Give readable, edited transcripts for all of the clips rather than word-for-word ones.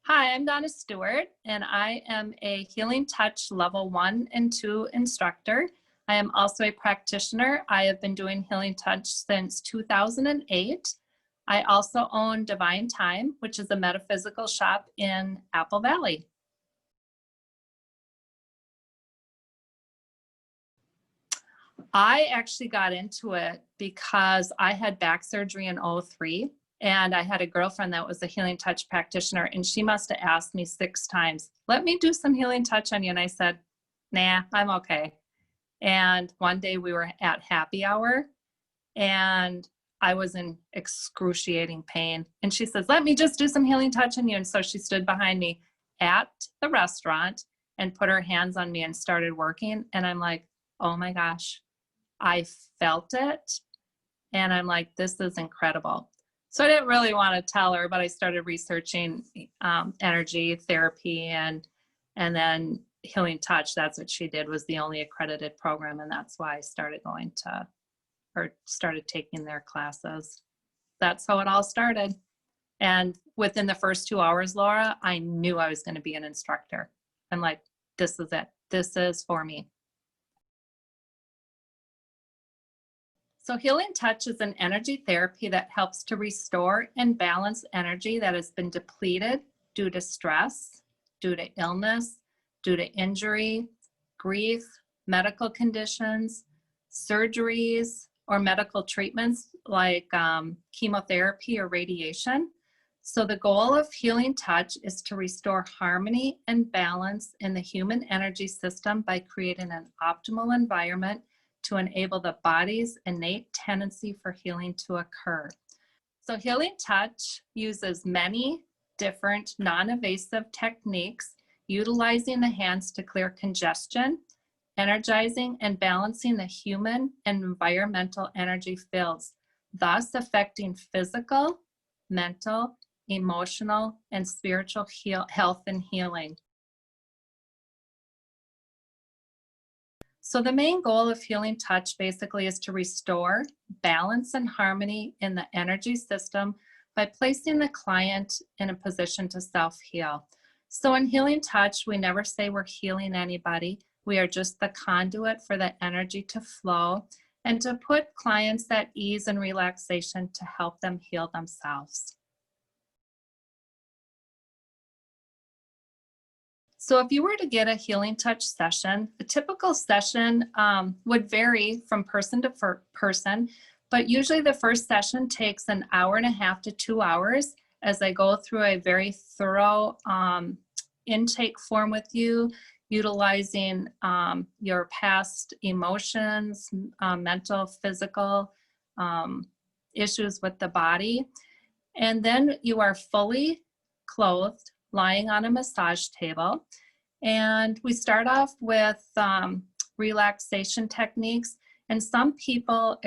Hi, I'm Donna Stewart, and I am a Healing Touch Level 1 and 2 instructor. I am also a practitioner. I have been doing Healing Touch since 2008. I also own Divine Time, which is a metaphysical shop in Apple Valley. I actually got into it because I had back surgery in '03. And I had a girlfriend that was a Healing Touch practitioner, and she must have asked me 6 times, let me do some Healing Touch on you. And I said, nah, I'm okay. And one day we were at happy hour and I was in excruciating pain. And she says, let me just do some Healing Touch on you. And so she stood behind me at the restaurant and put her hands on me and started working. And I'm like, oh my gosh, I felt it. And I'm like, this is incredible. So I didn't really want to tell her, but I started researching energy therapy and then Healing Touch. That's what she did, was the only accredited program. And that's why I started started taking their classes. That's how it all started. And within the first 2 hours, Laura, I knew I was going to be an instructor. I'm like, this is it. This is for me. So Healing Touch is an energy therapy that helps to restore and balance energy that has been depleted due to stress, due to illness, due to injury, grief, medical conditions, surgeries, or medical treatments like chemotherapy or radiation. So the goal of Healing Touch is to restore harmony and balance in the human energy system by creating an optimal environment to enable the body's innate tendency for healing to occur. So Healing Touch uses many different non-invasive techniques, utilizing the hands to clear congestion, energizing and balancing the human and environmental energy fields, thus affecting physical, mental, emotional, and spiritual health and healing. So the main goal of Healing Touch basically is to restore balance and harmony in the energy system by placing the client in a position to self-heal. So in Healing Touch, we never say we're healing anybody. We are just the conduit for the energy to flow and to put clients at ease and relaxation to help them heal themselves. So if you were to get a Healing Touch session, a typical session would vary from person to person, but usually the first session takes 1.5 hours to 2 hours as I go through a very thorough intake form with you, utilizing your past emotions, mental, physical issues with the body. And then you are fully clothed, lying on a massage table. And we start off with relaxation techniques. And some people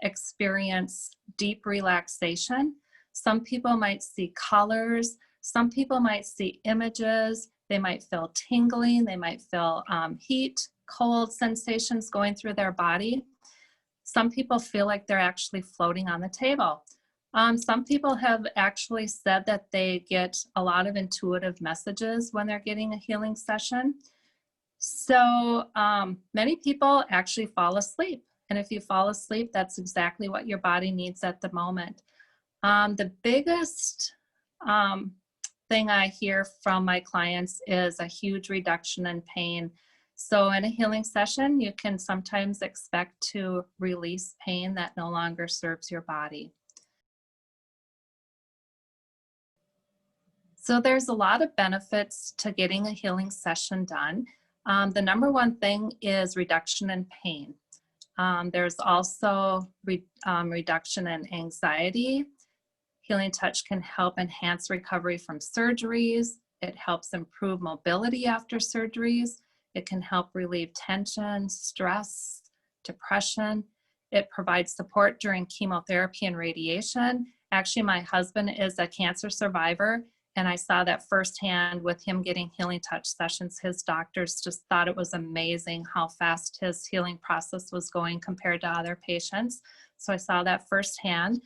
experience deep relaxation. Some people might see colors. Some people might see images. They might feel tingling. They might feel heat, cold sensations going through their body. Some people feel like they're actually floating on the table. Some people have actually said that they get a lot of intuitive messages when they're getting a healing session. So many people actually fall asleep. And if you fall asleep, that's exactly what your body needs at the moment. The biggest thing I hear from my clients is a huge reduction in pain. So in a healing session, you can sometimes expect to release pain that no longer serves your body. So there's a lot of benefits to getting a healing session done. The number one thing is reduction in pain. There's also reduction in anxiety. Healing Touch can help enhance recovery from surgeries. It helps improve mobility after surgeries. It can help relieve tension, stress, depression. It provides support during chemotherapy and radiation. Actually, my husband is a cancer survivor, and I saw that firsthand with him getting Healing Touch sessions. His doctors just thought it was amazing how fast his healing process was going compared to other patients. So I saw that firsthand.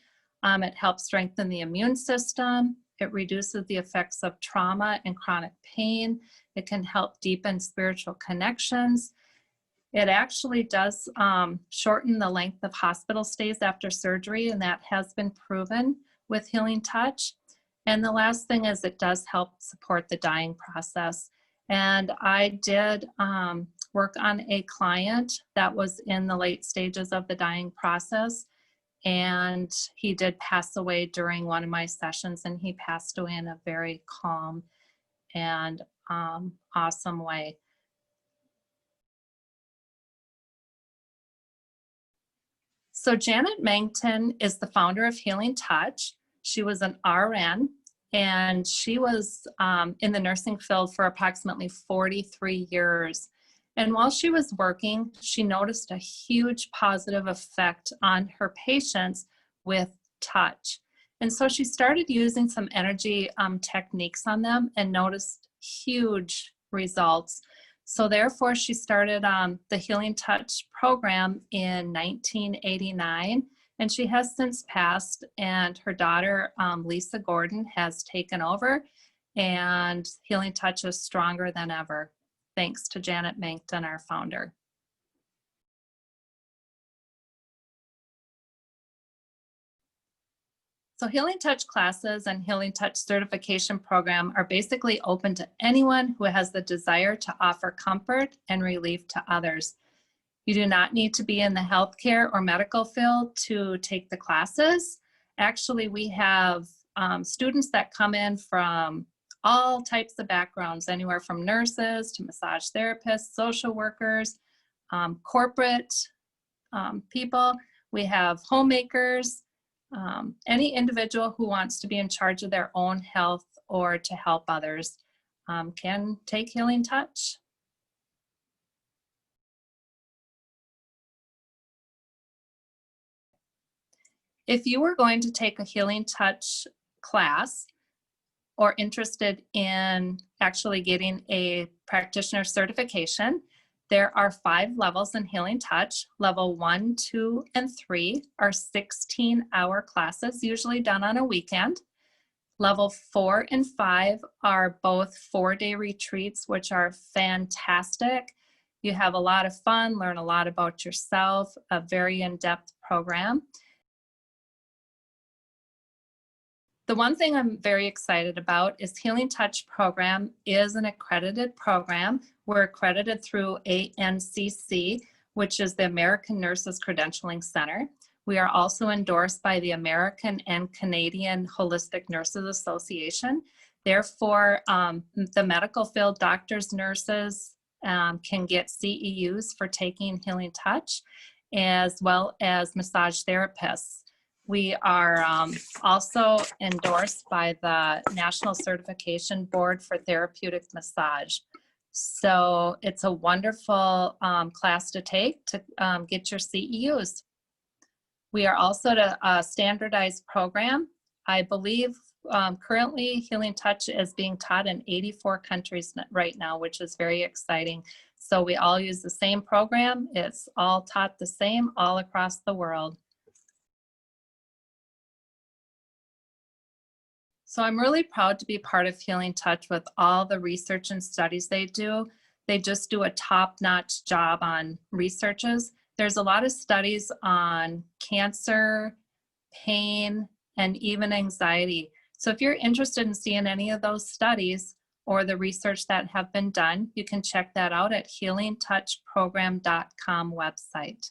It helps strengthen the immune system. It reduces the effects of trauma and chronic pain. It can help deepen spiritual connections. It actually does shorten the length of hospital stays after surgery, and that has been proven with Healing Touch. And the last thing is it does help support the dying process. And I did work on a client that was in the late stages of the dying process, and he did pass away during one of my sessions, and he passed away in a very calm and awesome way. So Janet Mangton is the founder of Healing Touch. She was an RN, and she was in the nursing field for approximately 43 years. And while she was working, she noticed a huge positive effect on her patients with touch. And so she started using some energy techniques on them and noticed huge results. So therefore, she started the Healing Touch program in 1989, and she has since passed, and her daughter, Lisa Gordon, has taken over, and Healing Touch is stronger than ever, thanks to Janet Mangton, our founder. So Healing Touch classes and Healing Touch certification program are basically open to anyone who has the desire to offer comfort and relief to others. You do not need to be in the healthcare or medical field to take the classes. Actually, we have students that come in from all types of backgrounds, anywhere from nurses to massage therapists, social workers, corporate people. We have homemakers. Any individual who wants to be in charge of their own health or to help others can take Healing Touch. If you were going to take a Healing Touch class or interested in actually getting a practitioner certification, there are 5 levels in Healing Touch. Level 1, 2, and 3 are 16-hour classes, usually done on a weekend. Level 4 and 5 are both 4-day retreats, which are fantastic. You have a lot of fun, learn a lot about yourself, a very in-depth program. The one thing I'm very excited about is Healing Touch program is an accredited program. We're accredited through ANCC, which is the American Nurses Credentialing Center. We are also endorsed by the American and Canadian Holistic Nurses Association. Therefore, the medical field doctors, nurses can get CEUs for taking Healing Touch, as well as massage therapists. We are also endorsed by the National Certification Board for Therapeutic Massage. So it's a wonderful class to take to get your CEUs. We are also a standardized program. I believe currently Healing Touch is being taught in 84 countries right now, which is very exciting. So we all use the same program. It's all taught the same all across the world. So I'm really proud to be part of Healing Touch with all the research and studies they do. They just do a top-notch job on researches. There's a lot of studies on cancer, pain, and even anxiety. So if you're interested in seeing any of those studies or the research that have been done, you can check that out at healingtouchprogram.com website.